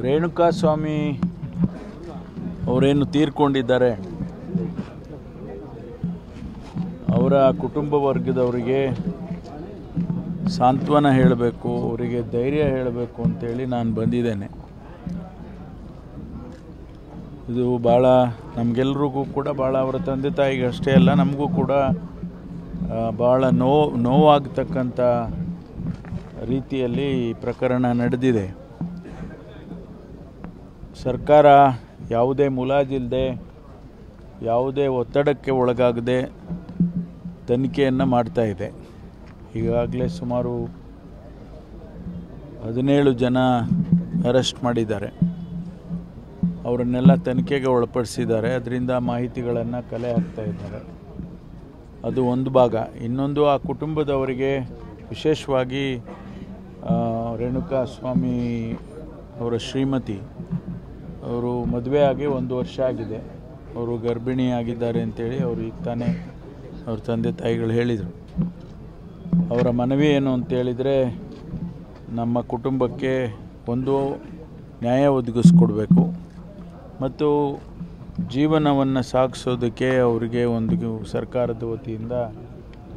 ರೇಣುಕಾಸ್ವಾಮಿ ಅವರೇನು ತೀರ್ಕೊಂಡಿದ್ದಾರೆ, ಅವರ ಕುಟುಂಬ ವರ್ಗದವರಿಗೆ ಸಾಂತ್ವನ ಹೇಳಬೇಕು, ಅವರಿಗೆ ಧೈರ್ಯ ಹೇಳಬೇಕು ಅಂತೇಳಿ ನಾನು ಬಂದಿದ್ದೇನೆ. ಇದು ಭಾಳ ನಮಗೆಲ್ರಿಗೂ ಕೂಡ ಭಾಳ ಅವರ ತಂದೆ ತಾಯಿಗೆ ಅಷ್ಟೇ ಅಲ್ಲ, ನಮಗೂ ಕೂಡ ಭಾಳ ನೋವಾಗತಕ್ಕಂಥ ರೀತಿಯಲ್ಲಿ ಈ ಪ್ರಕರಣ ನಡೆದಿದೆ. ಸರ್ಕಾರ ಯಾವುದೇ ಮುಲಾಜಿಲ್ಲದೆ, ಯಾವುದೇ ಒತ್ತಡಕ್ಕೆ ಒಳಗಾಗದೆ ತನಿಖೆಯನ್ನು ಮಾಡ್ತಾ ಇದೆ. ಈಗಾಗಲೇ ಸುಮಾರು 17 ಜನ ಅರೆಸ್ಟ್ ಮಾಡಿದ್ದಾರೆ. ಅವರನ್ನೆಲ್ಲ ತನಿಖೆಗೆ ಒಳಪಡಿಸಿದ್ದಾರೆ. ಅದರಿಂದ ಮಾಹಿತಿಗಳನ್ನು ಕಲೆ ಹಾಕ್ತಾ ಇದ್ದಾರೆ. ಅದು ಒಂದು ಭಾಗ. ಇನ್ನೊಂದು, ಆ ಕುಟುಂಬದವರಿಗೆ ವಿಶೇಷವಾಗಿ ರೇಣುಕಾಸ್ವಾಮಿ ಅವರ ಶ್ರೀಮತಿ ಅವರು ಮದುವೆ ಆಗಿ 1 ವರ್ಷ ಆಗಿದೆ. ಅವರು ಗರ್ಭಿಣಿಯಾಗಿದ್ದಾರೆ ಅಂತೇಳಿ ಅವರು ಈಗ ತಾನೇ ಅವ್ರ ತಂದೆ ತಾಯಿಗಳು ಹೇಳಿದರು. ಅವರ ಮನವಿ ಏನು ಅಂತೇಳಿದರೆ, ನಮ್ಮ ಕುಟುಂಬಕ್ಕೆ ಒಂದು ನ್ಯಾಯ ಒದಗಿಸ್ಕೊಡ್ಬೇಕು ಮತ್ತು ಜೀವನವನ್ನು ಸಾಗಿಸೋದಕ್ಕೆ ಅವರಿಗೆ ಒಂದು ಸರ್ಕಾರದ ವತಿಯಿಂದ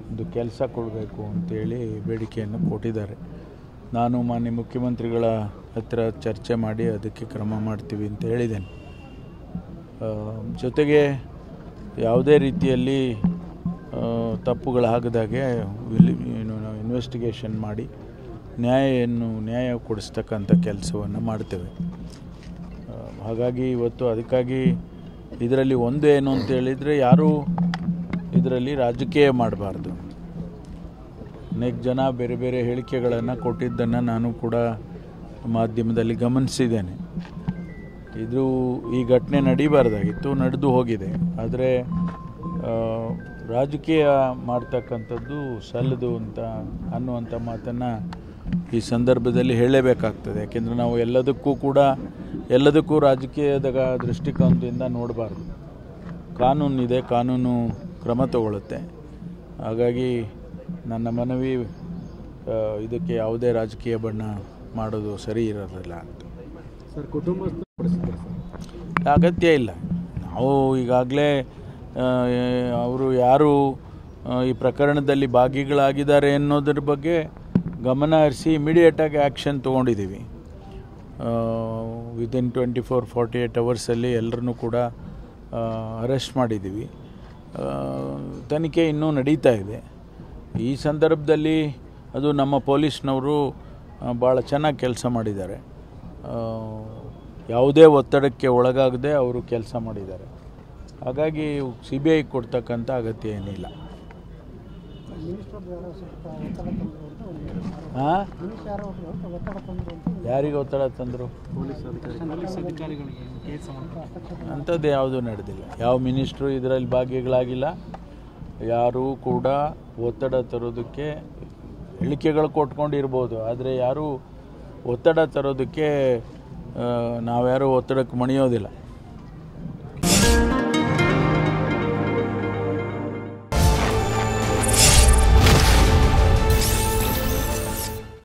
ಒಂದು ಕೆಲಸ ಕೊಡಬೇಕು ಅಂತೇಳಿ ಬೇಡಿಕೆಯನ್ನು ಕೊಟ್ಟಿದ್ದಾರೆ. ನಾನು ಮಾನ್ಯ ಮುಖ್ಯಮಂತ್ರಿಗಳ ಹತ್ರ ಚರ್ಚೆ ಮಾಡಿ ಅದಕ್ಕೆ ಕ್ರಮ ಮಾಡ್ತೀವಿ ಅಂತ ಹೇಳಿದ್ದೇನೆ. ಜೊತೆಗೆ ಯಾವುದೇ ರೀತಿಯಲ್ಲಿ ತಪ್ಪುಗಳಾಗದಾಗೆ ನಾವು ಇನ್ವೆಸ್ಟಿಗೇಷನ್ ಮಾಡಿ ನ್ಯಾಯ ಕೊಡಿಸ್ತಕ್ಕಂಥ ಕೆಲಸವನ್ನು ಮಾಡ್ತೇವೆ. ಹಾಗಾಗಿ ಇವತ್ತು ಅದಕ್ಕಾಗಿ ಇದರಲ್ಲಿ ಒಂದು ಏನು ಅಂತೇಳಿದರೆ, ಯಾರೂ ಇದರಲ್ಲಿ ರಾಜಕೀಯ ಮಾಡಬಾರ್ದು. ಅನೇಕ ಜನ ಬೇರೆ ಬೇರೆ ಹೇಳಿಕೆಗಳನ್ನು ಕೊಟ್ಟಿದ್ದನ್ನು ನಾನು ಕೂಡ ಮಾಧ್ಯಮದಲ್ಲಿ ಗಮನಿಸಿದ್ದೇನೆ. ಈ ಘಟನೆ ನಡೀಬಾರ್ದಾಗಿತ್ತು, ನಡೆದು ಹೋಗಿದೆ. ಆದರೆ ರಾಜಕೀಯ ಮಾಡ್ತಕ್ಕಂಥದ್ದು ಸಲ್ಲದು ಅನ್ನುವಂಥ ಮಾತನ್ನು ಈ ಸಂದರ್ಭದಲ್ಲಿ ಹೇಳಲೇಬೇಕಾಗ್ತದೆ. ಯಾಕೆಂದರೆ ನಾವು ಎಲ್ಲದಕ್ಕೂ ರಾಜಕೀಯದ ದೃಷ್ಟಿಕೋನದಿಂದ ನೋಡಬಾರ್ದು. ಕಾನೂನಿದೆ, ಕಾನೂನು ಕ್ರಮ ತಗೊಳ್ಳುತ್ತೆ. ಹಾಗಾಗಿ ನನ್ನ ಮನವಿ, ಇದಕ್ಕೆ ಯಾವುದೇ ರಾಜಕೀಯ ಬಣ್ಣ ಮಾಡೋದು ಸರಿ ಇರೋದಿಲ್ಲ ಅಂತ. ಸರ್, ಅಗತ್ಯ ಇಲ್ಲ. ನಾವು ಈಗಾಗಲೇ ಅವರು ಯಾರು ಈ ಪ್ರಕರಣದಲ್ಲಿ ಭಾಗಿಗಳಾಗಿದ್ದಾರೆ ಅನ್ನೋದ್ರ ಬಗ್ಗೆ ಗಮನ ಹರಿಸಿ ಇಮಿಡಿಯೇಟಾಗಿ ಆ್ಯಕ್ಷನ್ ತೊಗೊಂಡಿದ್ದೀವಿ. ವಿದಿನ್ 24-48 ಅವರ್ಸಲ್ಲಿ ಎಲ್ಲರನ್ನೂ ಕೂಡ ಅರೆಸ್ಟ್ ಮಾಡಿದ್ದೀವಿ. ತನಿಖೆ ಇನ್ನೂ ನಡೀತಾ ಇದೆ. ಈ ಸಂದರ್ಭದಲ್ಲಿ ಅದು ನಮ್ಮ ಪೊಲೀಸ್ನವರು ಭಾಳ ಚೆನ್ನಾಗಿ ಕೆಲಸ ಮಾಡಿದ್ದಾರೆ. ಯಾವುದೇ ಒತ್ತಡಕ್ಕೆ ಒಳಗಾಗದೆ ಅವರು ಕೆಲಸ ಮಾಡಿದ್ದಾರೆ. ಹಾಗಾಗಿ CBI ಕೊಡ್ತಕ್ಕಂಥ ಅಗತ್ಯ ಏನಿಲ್ಲ. ಯಾರಿಗೆ ಒತ್ತಡ ತಂದರು? ಅಂಥದ್ದು ಯಾವುದೂ ನಡೆದಿಲ್ಲ. ಯಾವ ಮಿನಿಸ್ಟ್ರು ಇದರಲ್ಲಿ ಭಾಗಿಗಳಾಗಿಲ್ಲ. ಯಾರೂ ಕೂಡ ಒತ್ತಡ ತರೋದಕ್ಕೆ ಹೇಳಿಕೆಗಳು ಕೊಟ್ಕೊಂಡಿರ್ಬೋದು, ಆದರೆ ಯಾರೂ ಒತ್ತಡ ತರೋದಕ್ಕೆ ನಾವ್ಯಾರೂ ಒತ್ತಡಕ್ಕೆ ಮಣಿಯೋದಿಲ್ಲ.